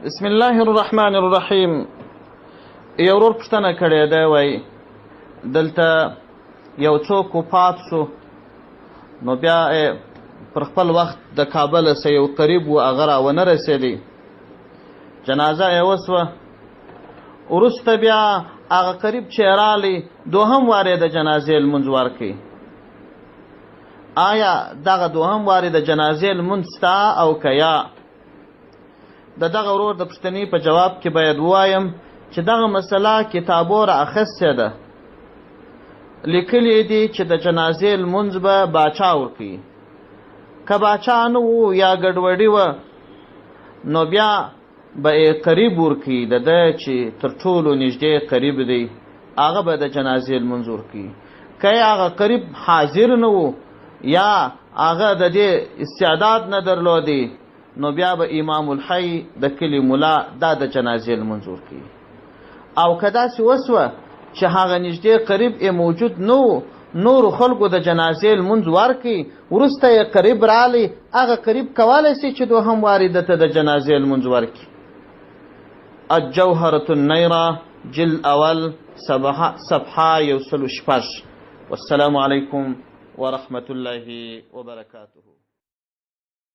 بسم الله الرحمن الرحیم. یو ورور پوښتنه کړې ده، وایي دلته یو څوک وفات شو، نو بیا پر خپل وخت د کابل سه یو قریب و هغه راونه رسېدی، جنازه یې وسوه، وروسته بیا هغه قریب چې رالی دوهم وارې د جنازې لمونځ ورکړي. آیا دغه دوهم وارې د جنازې لمونځ ستا او که یا؟ د دغه ورور د پوښتنې په جواب کې باید ووایم چې دغه مسله کتابو را اخیستې ده، لیکلي دي چې د جنازې لمونځ به باچا ورکوي. که باچا نه و یا ګډوډي وه، نو بیا به یې قریب ورکوي، د ده چې تر ټولو نږدې قریب دی هغه به د جنازې لمونځ ورکوي. که یې هغه قریب حاضر نه و یا هغه د دې استعداد نه درلودی، نو بیا به امام الحی د کلي ملا دا د جنازې لمونځ ورکوي. او که داسې وسوه چې هغه نږدې قریب یې موجود نه و، نورو خلکو د جنازې لمونځ ورکوي، وروسته یې قریب رالی، هغه قریب کولی شي چې دوهم وارې دته د جنازې لمونځ ورکړي. الجوهرة النیره جلد اول صفحه 106. والسلام علیکم ورحمة الله وبرکاته.